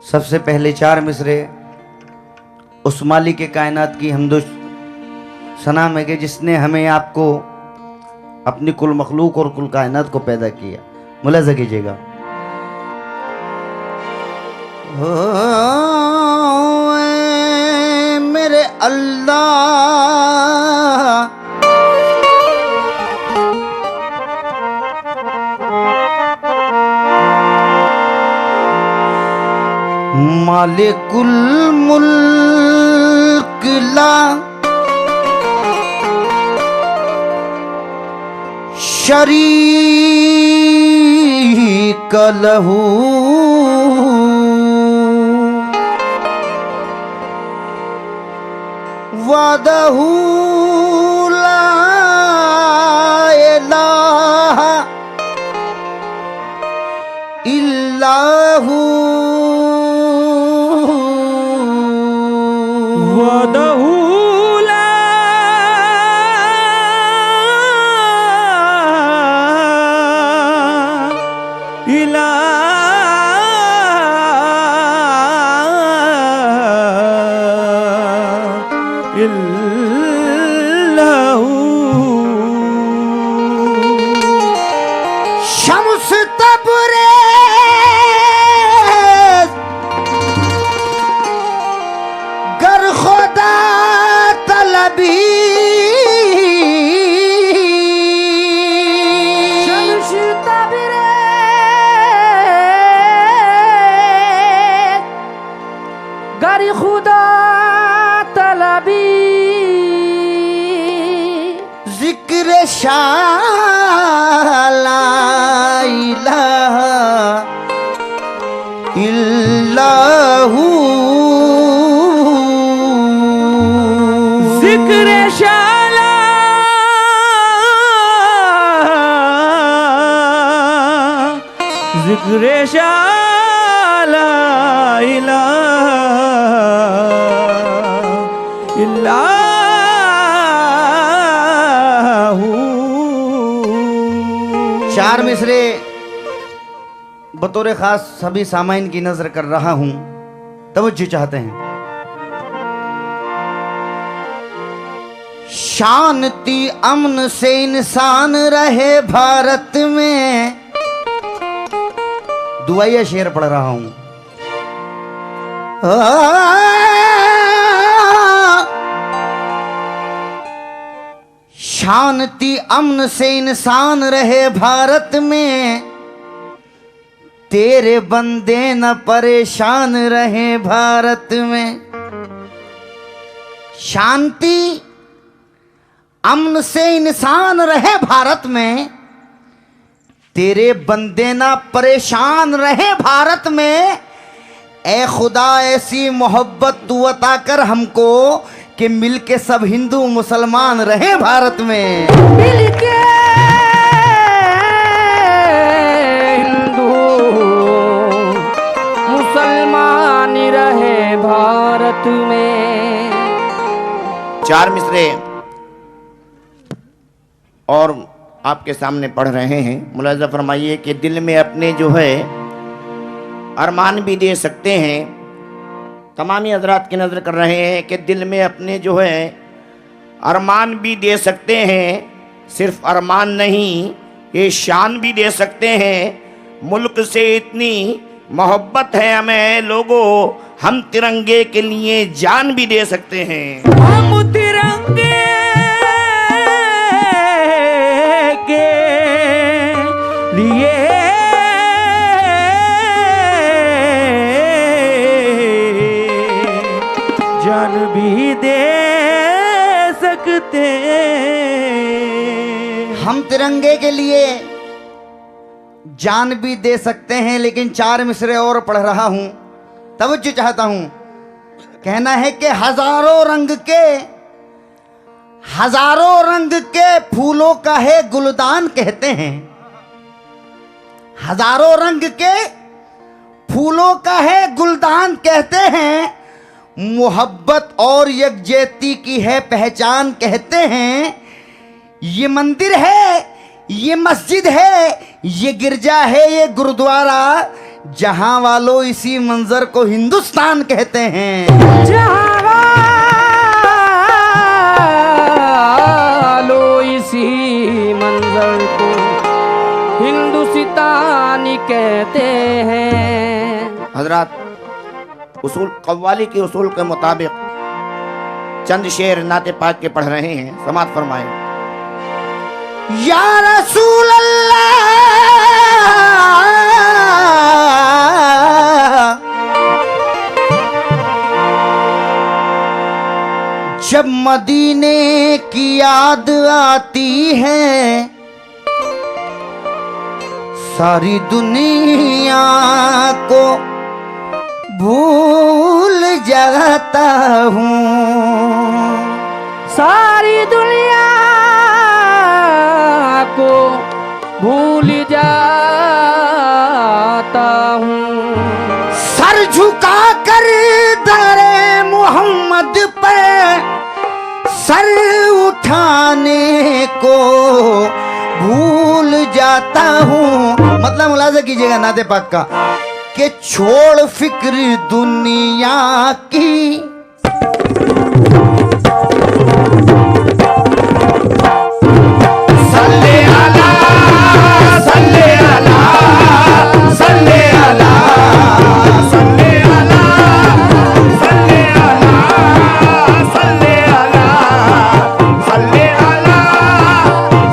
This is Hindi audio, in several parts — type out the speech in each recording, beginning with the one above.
सबसे पहले चार मिसरे उस मालिक के कायनात की हमदो सनाम है कि जिसने हमें आपको अपनी कुल मखलूक और कुल कायनात को पैदा किया। मुलाज़ा कीजिएगा। मेरे अल्लाह मालिकुल मुल्क ला शरीक लहू वदहू ला इलाहा इल्लाहू वदहू ला इलाहा इल्लाहू शम्स तबरेज़ गर खुदा तलबी शम्स तबरेज़ गर खुदा तलबी जिक्र शाह ला इलाहा इल्लाहू जिक्र शाला जिक्र शाला इलाहा इल्लाहू। चार मिसरे बतौर खास सभी सामाइन की नजर कर रहा हूं, तवज्जो चाहते हैं। शांति अमन से इंसान रहे भारत में। दुआया शेर पढ़ रहा हूं। शांति अमन से इंसान रहे भारत में, तेरे बंदे न परेशान रहे भारत में। शांति अमन से इंसान रहे भारत में, तेरे बंदे न परेशान रहे भारत में। ए खुदा ऐसी मोहब्बत तू अता कर हमको कि मिलके सब हिंदू मुसलमान रहे भारत में। मिलके हिंदू मुसलमान रहे भारत भारत में। चार मिसरे और आपके सामने पढ़ रहे हैं। मुलाजा फरमाइए कि दिल में अपने जो है अरमान भी दे सकते हैं। तमामी हजरात की नज़र कर रहे हैं कि दिल में अपने जो है अरमान भी दे सकते हैं। सिर्फ अरमान नहीं, ये शान भी दे सकते हैं। मुल्क से इतनी मोहब्बत है हमें लोगों, हम तिरंगे के लिए जान भी दे सकते हैं। हम तिरंगे के लिए जान भी दे सकते हैं। हम तिरंगे के लिए जान भी दे सकते हैं। लेकिन चार मिसरे और पढ़ रहा हूं, तवज्जो चाहता हूं। कहना है कि हजारों रंग के फूलों का है गुलदान कहते हैं। हजारों रंग के फूलों का है गुलदान कहते हैं। मोहब्बत और यकजहती की है पहचान कहते हैं। ये मंदिर है, ये मस्जिद है, ये गिरजा है, ये गुरुद्वारा, जहां वालों इसी मंजर को हिंदुस्तान कहते हैं। जहां वालों इसी मंजर को हिंदुस्तानी कहते हैं। हजरात, उसूल कव्वाली के उसूल के मुताबिक चंद शेर नाते पाक के पढ़ रहे हैं। समात फरमाए। या रसूल अल्लाह, जब मदीने की याद आती है सारी दुनिया को भूल जाता हूँ। सारी दुनिया को भूल जाता हूँ। सर झुका कर दरे मोहम्मद पर सर उठाने को भूल जाता हूँ। मतलब मुलाजा कीजिएगा नाते पाक का कि छोड़ फिक्र दुनिया की, सल्ले अला सल्ले अला सल्ले अला सल्ले अला सल्ले अला सल्ले अला सल्ले अला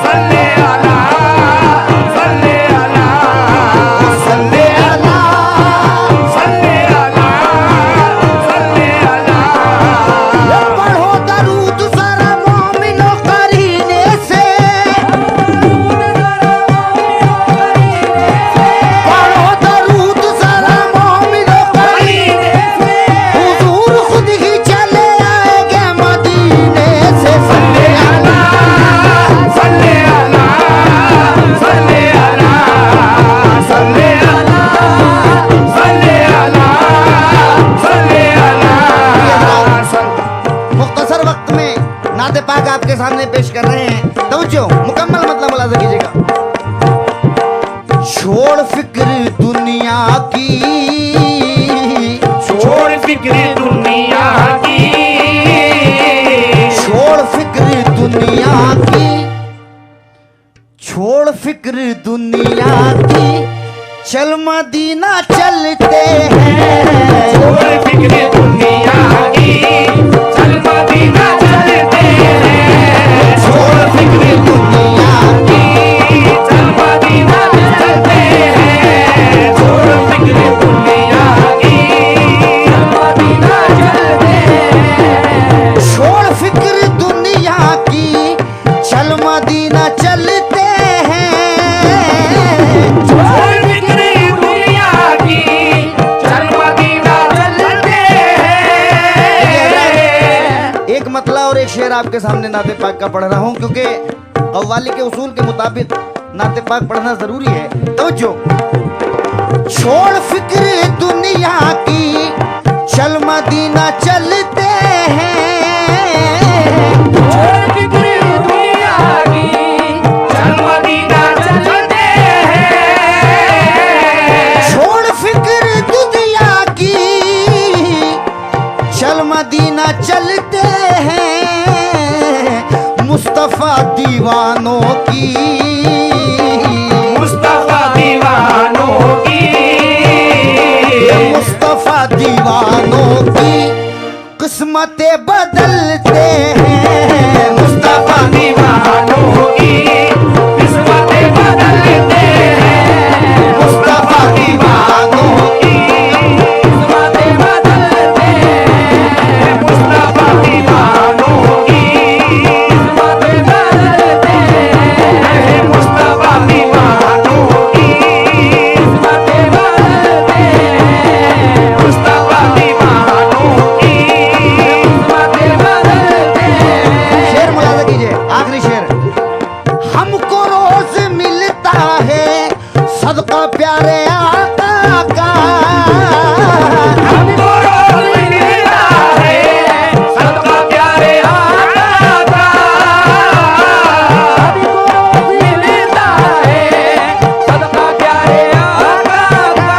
सल्ले अला सल्ले अला सल्ले अला सल्ले अला सल्ले अला। पढ़ो दरूद ज़रा मोमिनो करीने से, पढ़ो दरूद ज़रा मोमिनो करीने से, हुजूर खुद ही चले आएंगे मदीने से। सल्ले अला सल्ले अला सल्ले अला सल्ले अला सल्ले अला सल्ले अला। मुख्तसर वक्त में नाते पाक आपके सामने पेश कर रहे हैं। तवज्जो, मुकम्मल मतलब मुलाजा कीजिएगा। छोड़ फिक्र दुनिया की, छोड़ फिक्र दुनिया की, छोड़ फिक्र दुनिया की, छोड़ फिक्र दुनिया की, चल मदीना चलते हैं। छोड़ फिक्र दुनिया की, चल मदीना चलते हैं। छोड़ फिक्र दुनिया की, चल मदीना चलते हैं। छोड़ फिक्र दुनिया की, चल मदीना चलते हैं। छोड़ फिक्र दुनिया की, चल मदीना चलते हैं। छोड़ फिक्र दुनिया की, चल मदीना चलते हैं। एक मतला और एक शेर आपके सामने नाते पाक का पढ़ रहा हूं, क्योंकि कव्वाली के उसूल के मुताबिक नाते पाक पढ़ना जरूरी है। तवज्जो। छोड़ फिक्र दुनिया की, चल मदीना चल मुस्तफा दीवानों की, मुस्तफा दीवानों की, ये मुस्तफा दीवानों की किस्मतें बदलते हैं। मुस्तफा दीवानों की किस्मतें बदलते हैं। मुस्तफा दीवानों की किस्मतें बदलते हैं। मुस्तफा दीवानों की किस्मतें बदलते हैं। मुस्तफा दीवानों की किस्मतें बदलते हैं। मुस्तफा दीवानों की किस्मतें बदलते हैं। शेर मुलाजा कीजिए, आखिरी शेर। हमको रोज मिलता है सदका प्यारे आका का, हमको रोज मिलता है सदका प्यारे आका का। हमको रोज मिलता है सदका प्यारे आका का।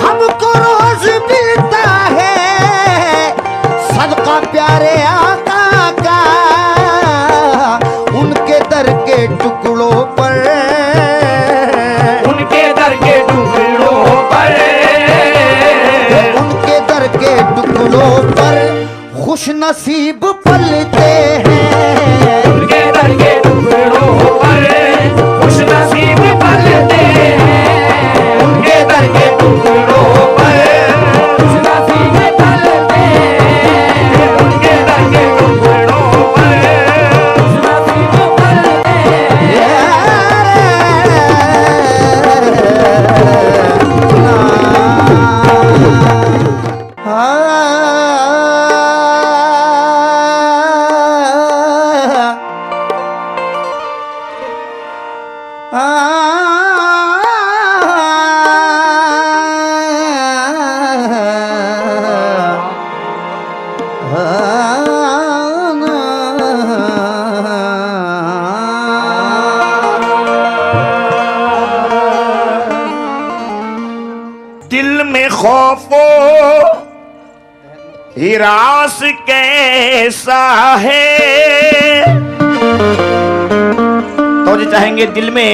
हमको रोज मिलता है सदका प्यारे आका का, उनके दर के टुकड़ों पर, उनके दर के टुकड़ों पर, उनके दर के टुकड़ों पर खुश नसीब पलते हैं। उनके दर के टुकड़ों पर खुश नसीब पलते हैं। उनके दर के टुकड़ों पर खुश नसीब पलते हैं। उनके दर के टुकड़ों पर खुश नसीब पलते हैं। दिल में खौफो हिरास कैसा है। तो जो चाहेंगे दिल में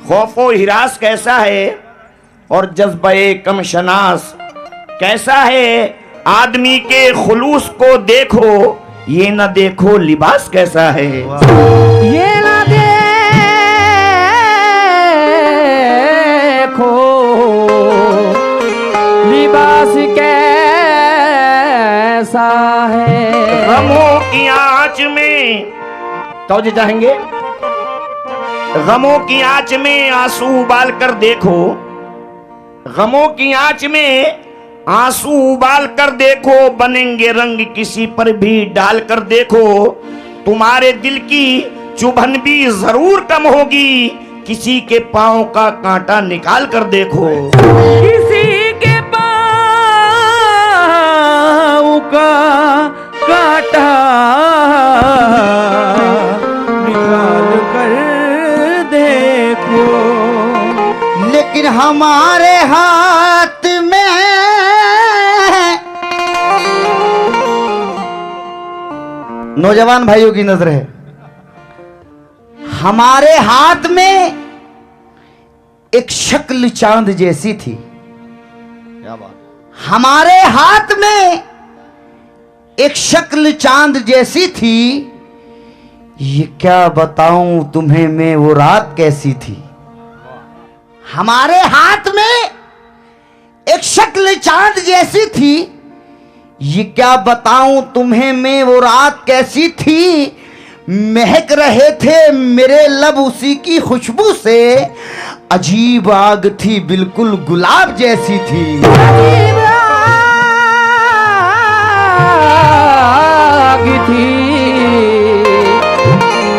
खौफो हिरास कैसा है और जज्बे कम शनास कैसा है। आदमी के खुलूस को देखो, ये न देखो लिबास कैसा है। ये ना देखो लिबास कैसा है। गमों की आंच में तो जी चाहेंगे गमों की आंच में आंसू उबाल कर देखो। गमों की आंच में आंसू उबाल कर देखो, बनेंगे रंग किसी पर भी डाल कर देखो। तुम्हारे दिल की चुभन भी जरूर कम होगी, किसी के पांव का कांटा निकाल कर देखो। किसी के पाँव का कांटा निकाल कर देखो। लेकिन हमारे हाथ में नौजवान भाइयों की नजर है, हमारे हाथ में एक शक्ल चांद जैसी थी। क्या बात। हमारे हाथ में एक शक्ल चांद जैसी थी, ये क्या बताऊं तुम्हें मैं वो रात कैसी थी। हमारे हाथ में एक शक्ल चांद जैसी थी, ये क्या बताऊं तुम्हें मैं वो रात कैसी थी। महक रहे थे मेरे लब उसी की खुशबू से, अजीब आग थी बिल्कुल गुलाब जैसी थी। अजीब आग थी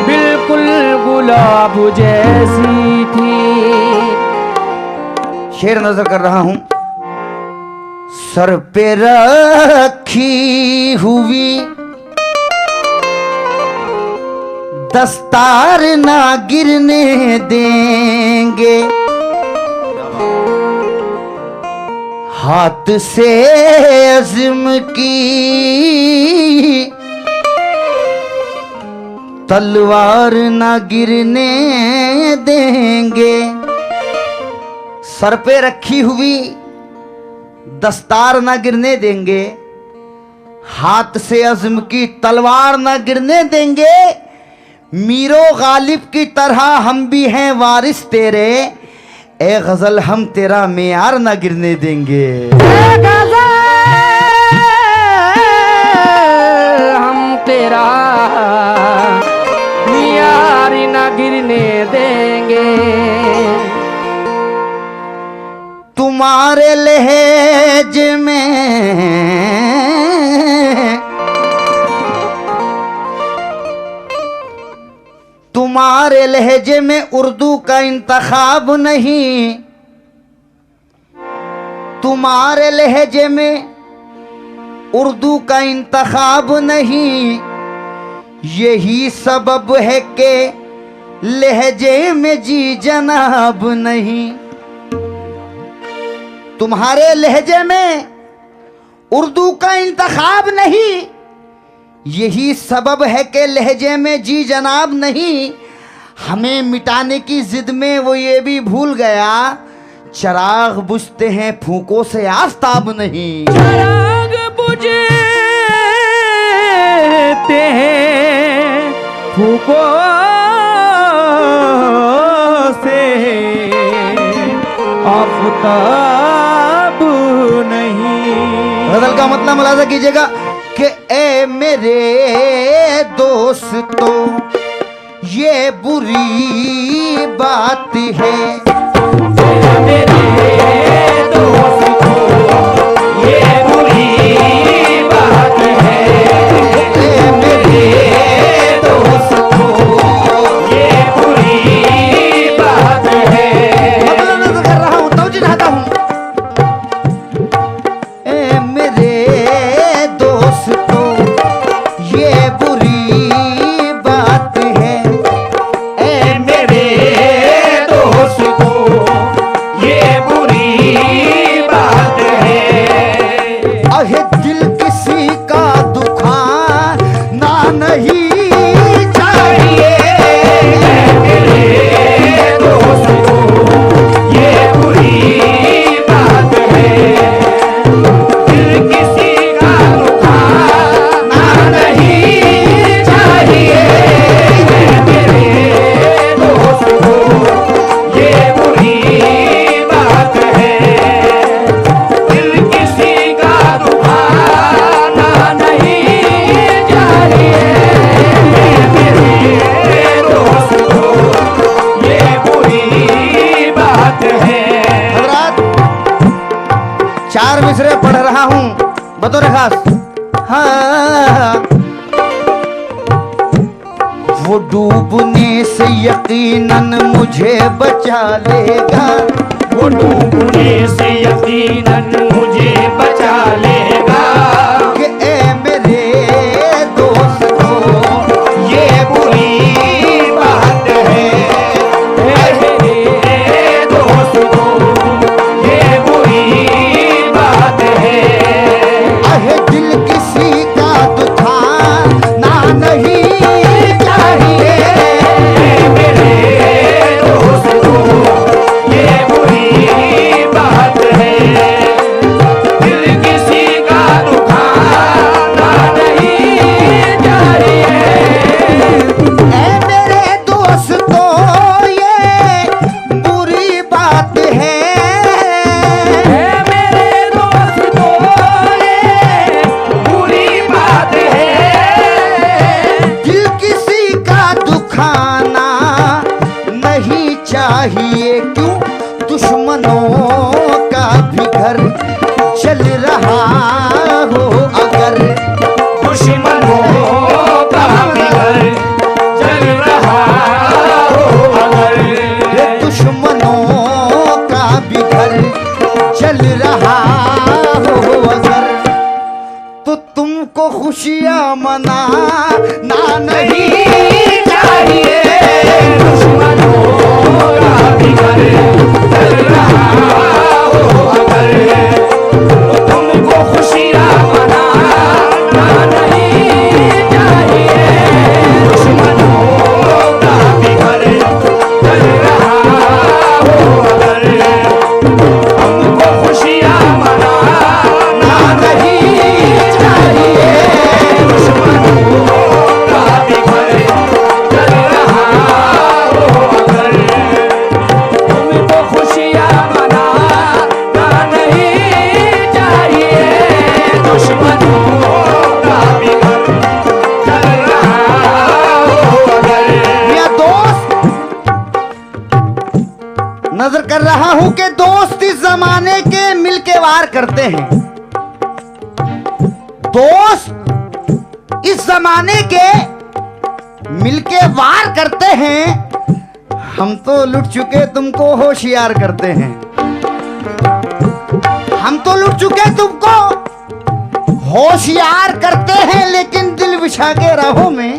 बिल्कुल गुलाब जैसी थी। शेर नजर कर रहा हूं। सर पे रखी हुई दस्तार ना गिरने देंगे, हाथ से अज़्म की तलवार ना गिरने देंगे। सर पे रखी हुई दस्तार ना गिरने देंगे, हाथ से अज़्म की तलवार ना गिरने देंगे। मीरो गालिब की तरह हम भी हैं वारिस तेरे, ए गजल हम तेरा मेयार ना गिरने देंगे। हम तेरा मियार न गिरने देंगे। तुम्हारे लहजे में तुम्हारे लहजे में उर्दू का इंतखाब नहीं, तुम्हारे लहजे में उर्दू का इंतखाब नहीं। यही सबब है कि लहजे में जी जनाब नहीं। तुम्हारे लहजे में उर्दू का इंतखाब नहीं, यही सबब है कि लहजे में जी जनाब नहीं। हमें मिटाने की जिद में वो ये भी भूल गया, चिराग बुझते हैं फूकों से आस्ताब नहीं। चिराग बुझते हैं फूकों से, आफताब नहीं। गजल का मतलब मुलाजा कीजिएगा कि ए मेरे दोस्तों ये बुरी बात है, मेरे दोस्तों ये बुरी बात है। ए मेरे दोस्तों ये बुरी बात है। मतलब नजर कर रहा हूँ तो चाहता हूँ। ए मेरे दोस्तों ये बुरी बात है, ए मेरे दोस्तों ये बुरी बात है। अहे दिल किसी का दुखाना नहीं चाहिए। मेरे दोस्तों ये बुरी बात है। दिल किसी का दुखाना नहीं चाहिए। मेरे दोस्तों ये बुरी बात है। दिल किसी का दुखाना नहीं चाहिए। मेरे दोस्तों ये बुरी बात है। हजरात, 4 मिसरे पढ़ रहा हूँ बतौर खास। हाँ, वो डूबने से यकीनन मुझे बचा लेगा। वो डूबने से यकीनन मुझे बचा लेगा। कि ए मेरे दोस्तों ये बुरी बात है। मेरे दोस्तों ये बुरी बात है। अहे दिल किसी का दुखाना नहीं चाहिए। मेरे दोस्तों ये बुरी बात है। दिल किसी का दुखाना नहीं चाहिए। ए मेरे दोस्तों ये बुरी बात है। मेरे दोस्तों ये बुरी बात है। दिल किसी का दुखाना नहीं चाहिए। क्यों दुश्मनों का भी घर चल रहा हो अगर। दुश्मनों का भी घर चल रहा हो अगर। ये दुश्मनों का भी घर चल रहा हो अगर, तो तुमको खुशियां मनाना नहीं चाहिए। दुश्मनों का भी घर चल रहा हो अगर। तुमको खुशियां मनाना नहीं चाहिए। दुश्मनों इंतजार करते हैं। दोस्त इस जमाने के मिलके वार करते हैं, हम तो लुट चुके तुमको होशियार करते हैं। हम तो लुट चुके तुमको होशियार करते हैं, लेकिन दिल बिछा के राहों में,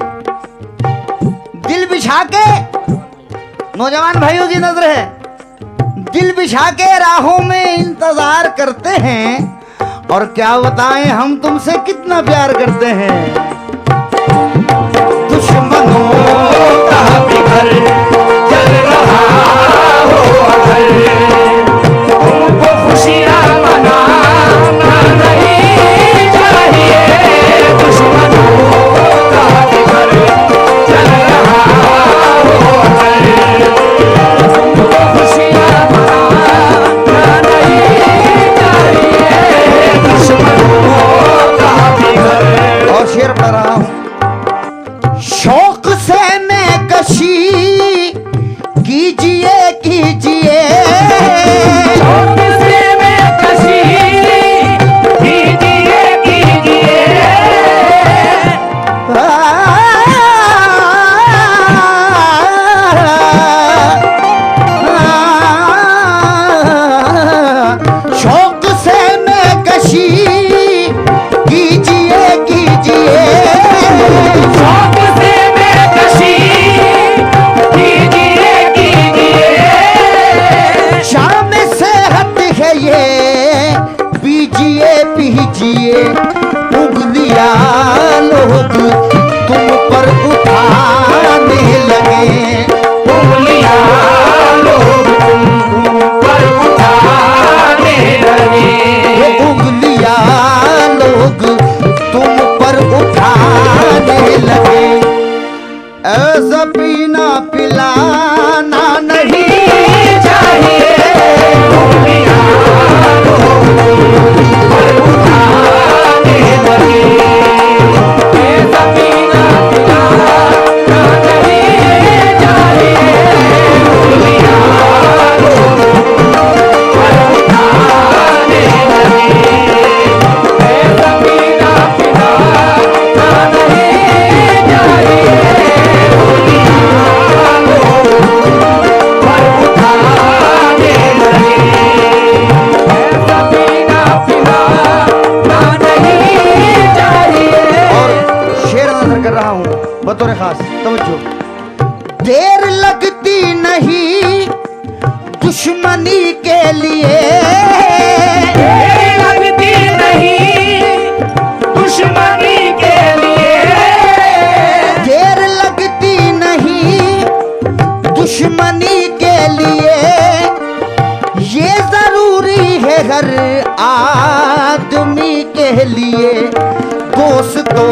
दिल बिछा के, नौजवान भाइयों की नजर है, दिल बिछा के राहों में इंतजार करते हैं। और क्या बताएं हम तुमसे कितना प्यार करते हैं। दुश्मनों का भी घर जल रहा हो अगर, तुमको खुशियाँ मनाना नहीं चाहिए। दुश्मनों का भी घर जल रहा हो अगर, तुमको खुशियाँ मनाना नहीं चाहिए। दुश्मनों का भी घर। और शेर पढ़ रहा हूं। शौक से मैं कशी कीजिए कीजिए, शौक से मैं कशी कीजिए कीजिए। शौक से मैं कशी कीजिए कीजिए, शौक से मैं कशी कीजिए कीजिए। शाम से हट है ये पीजिए पीजिए। उंगलियां लोग तुम पर उठाने लगे, उंगलियां लोग तुम पर उठाने लगे। उंगलियां लोग तुम पर उठाने लगे। ऐसा पीना पिलाना नहीं नहीं चाहिए। उंगलियां लोग तुम पर उठाने लगे। ऐसा पीना पिलाना नहीं चाहिए। उंगलियां लोग तुम पर उठाने लगे। ऐसा पीना पिलाना नहीं चाहिए। उंगलियां लोग तुम पर उठाने लगे। ऐसा पीना पिलाना नहीं चाहिए। और शेर नजर कर रहा हूं बतौर खास तवज्जो। देर लगती नहीं दुश्मनी के लिए, देर लगती नहीं दुश्मनी के लिए। देर लगती नहीं दुश्मनी के लिए। ये जरूरी है हर आदमी के लिए। दोस्तों